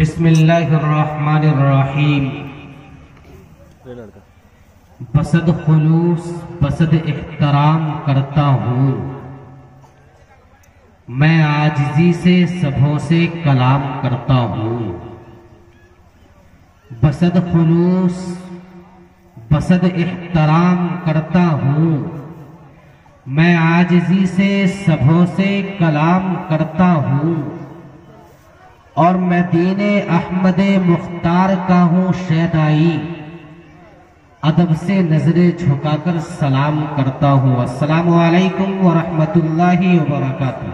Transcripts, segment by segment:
बिस्मिल्लाहिर्रहमानिर्रहीम। बसद खुलूस बसद इख्तराम करता हूँ, मैं आजिज़ी से सबों से कलाम करता हूँ। बसद खुलूस बसद इख्तराम करता हूँ, मैं आजिज़ी से सबों से कलाम करता हूँ। और मैं दीने अहमदे मुख्तार का हूँ शहदाई, अदब से नजरे झुकाकर सलाम करता हूँ। अस्सलामु अलैकुम व रहमतुल्लाहि व बरकातुहू।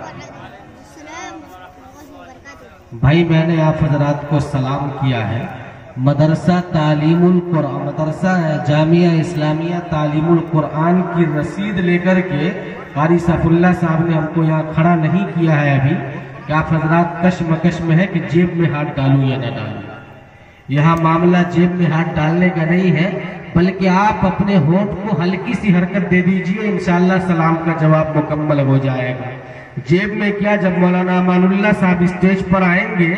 भाई मैंने आप हजरात को सलाम किया है। मदरसा तालीमुल कुरान, मदरसा जामिया इस्लामिया तालीमुल कुरान की रसीद लेकर के कारी सफुल्ला साहब ने हमको यहाँ खड़ा नहीं किया है अभी कि आप हजरात कशमकश में है कि जेब में हाथ डालूं या ना डालूं। यहाँ मामला जेब में हाथ डालने का नहीं है, बल्कि आप अपने होंठ को हल्की सी हरकत दे दीजिए, इंशाअल्लाह सलाम का जवाब मुकम्मल हो जाएगा। जेब में क्या, जब मौलाना अमानुल्लाह साहब स्टेज पर आएंगे,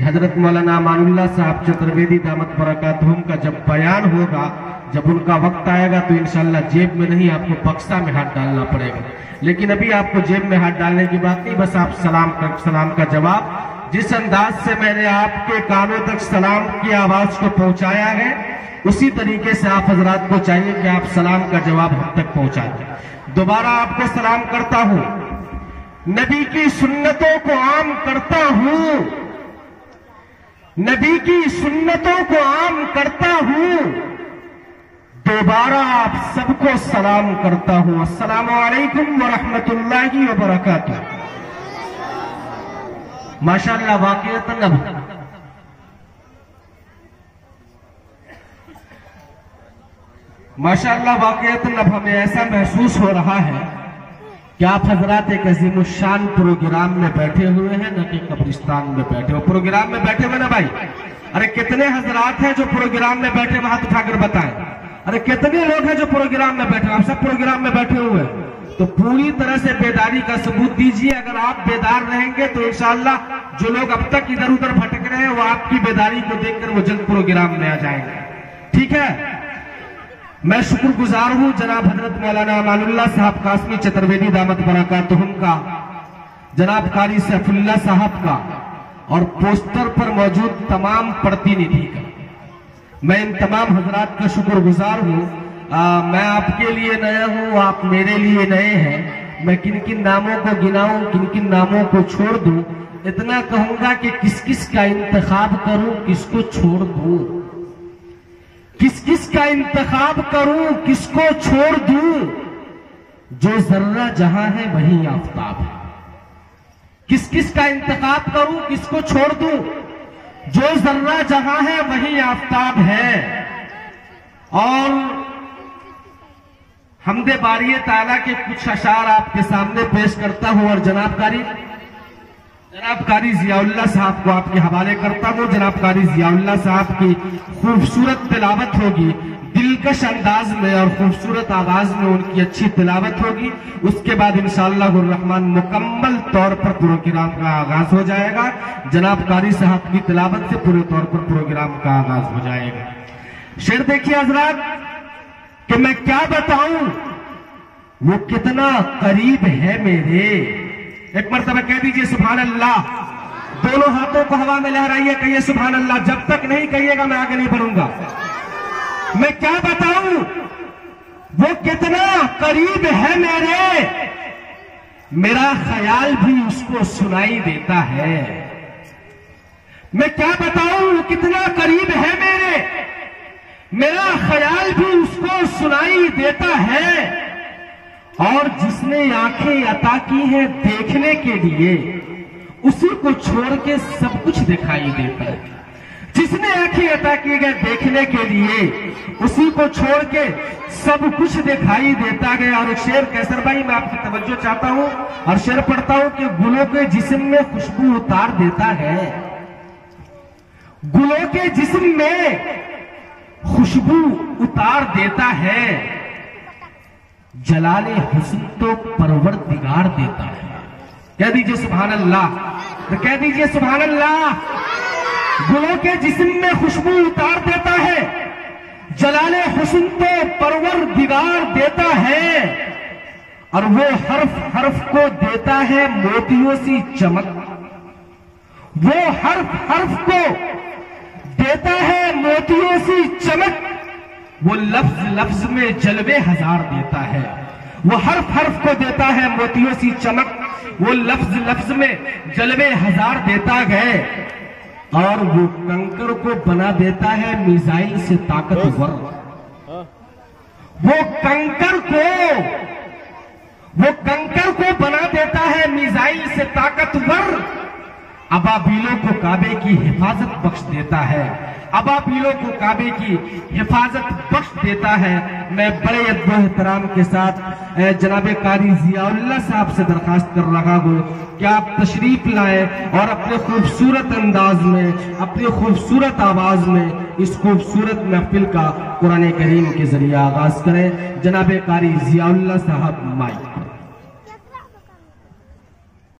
हजरत मौलाना अमानुल्लाह साहब चतुर्वेदी दामत बरकातुहुम का जब बयान होगा, जब उनका वक्त आएगा तो इंशाअल्लाह जेब में नहीं आपको बक्सा में हाथ डालना पड़ेगा। लेकिन अभी आपको जेब में हाथ डालने की बात नहीं, बस आप सलाम का जवाब, जिस अंदाज से मैंने आपके कानों तक सलाम की आवाज को पहुंचाया है, उसी तरीके से आप हजरात को चाहिए कि आप सलाम का जवाब हम तक पहुंचा दें। दोबारा आपको सलाम करता हूं, नबी की सुन्नतों को आम करता हूं, नबी की सुन्नतों को आम करता हूं। दोबारा आप सबको सलाम करता हूं। अस्सलामु अलैकुम व रहमतुल्लाहि व बरकातुहू। माशाअल्लाह वाक़ियतन अब हमें ऐसा महसूस हो रहा है कि आप हजरात एक अज़ीमुश्शान प्रोग्राम में बैठे हुए हैं, न कि कब्रिस्तान में बैठे हो। प्रोग्राम में बैठे हुए ना भाई? अरे कितने हजरात हैं जो प्रोग्राम में बैठे, हाथ उठाकर बताएं। अरे कितने लोग हैं जो प्रोग्राम में बैठे? आप सब प्रोग्राम में बैठे हुए हैं तो पूरी तरह से बेदारी का सबूत दीजिए। अगर आप बेदार रहेंगे तो इंशाअल्लाह जो लोग अब तक इधर उधर भटक रहे हैं वो आपकी बेदारी को देखकर वो जल्द प्रोग्राम में आ जाएंगे। ठीक है, मैं शुक्रगुजार हूं जनाब हजरत मौलाना अमानुल्लाह साहब कासमी चतुर्वेदी दामत बरकातुहुम का, जनाब कारी सैफुल्लाह साहब का और पोस्टर पर मौजूद तमाम प्रतिनिधि का। मैं इन तमाम हजरात का शुक्रगुजार हूं। मैं आपके लिए नया हूं, आप मेरे लिए नए हैं। मैं किन किन नामों को गिनाऊं, किन किन नामों को छोड़ दूं, इतना कहूंगा कि किस किस का इंतखाब करूं, किसको छोड़ दूं, किस किस का इंतखाब करूं, किसको छोड़ दूं। जो जर्रा जहां है वही आफताब है। किस किस का इंतखाब करूं, किसको छोड़ दूं। जो जर्रा जहां है वही आफताब है। और हमदे बारी ताला के कुछ अशार आपके सामने पेश करता हूं और जनाब कारी जियाउल्लाह साहब को आपके हवाले करता हूं। जनाब कारी जियाउल्लाह साहब की खूबसूरत तिलावत होगी, दिलकश अंदाज में और खूबसूरत आवाज में उनकी अच्छी तिलावत होगी। उसके बाद इंशाअल्लाहुर रहमान मुकम्मल तौर पर प्रोग्राम का आगाज हो जाएगा। जनाब कारी साहब की तिलावत से पूरे तौर पर प्रोग्राम का आगाज हो जाएगा। शेर देखिए हजरात कि मैं क्या बताऊं, वो कितना करीब है मेरे। एक मरतबा कह दीजिए सुभान अल्लाह। दोनों हाथों को हवा में लहराइए, कहिए सुभान अल्लाह। जब तक नहीं कहिएगा मैं आगे नहीं बढ़ूंगा। मैं क्या बताऊं, वो कितना करीब है मेरे, मेरा ख्याल भी उसको सुनाई देता है। मैं क्या बताऊं, वो कितना करीब है मेरे, मेरा ख्याल भी उसको सुनाई देता है। और जिसने आंखें अता की हैं देखने के लिए, उसी को छोड़ के सब कुछ दिखाई देता है। जिसने आंखें अता की गए देखने के लिए, उसी को छोड़ के सब कुछ दिखाई देता गया। और शेर कैसर भाई मैं आपकी तवज्जो चाहता हूं और शेर पढ़ता हूं कि गुलों के जिस्म में खुशबू उतार देता है, गुलों के जिस्म में खुशबू उतार देता है। जलाले हुस्न तो परवरदिगार देता है। कह दीजिए सुभान अल्लाह, तो कह दीजिए सुभान अल्लाह। गुलों के जिस्म में खुशबू उतार देता है, जलाले हुस्न तो परवर दिगार देता है, और वो हर्फ हर्फ को देता है मोतियों सी चमक, वो हर्फ हर्फ को देता है मोतियों सी चमक, वो लफ्ज लफ्ज में जलवे हजार देता है, वो हर्फ हर्फ को देता है मोतियों सी चमक, वो लफ्ज लफ्ज में जलवे हजार देता है, और वो कंकड़ को बना देता है मिसाइल से ताकतवर, वो कंकड़ को बना देता है मिसाइल से ताकतवर, अबाबीलों को काबे की हिफाजत बख्श देता है, अबाबीलों को काबे की हिफाजत बख्श देता है। मैं बड़े अदब एहतराम के साथ जनाब कारी जियाउल्लाह साहब से दरखास्त कर रहा हूँ कि आप तशरीफ लाएं और अपने खूबसूरत अंदाज में, अपनी खूबसूरत आवाज में इस खूबसूरत महफिल का कुरान करीम के जरिए आगाज करें। जनाब कारी जियाउल्लाह साहब माइक।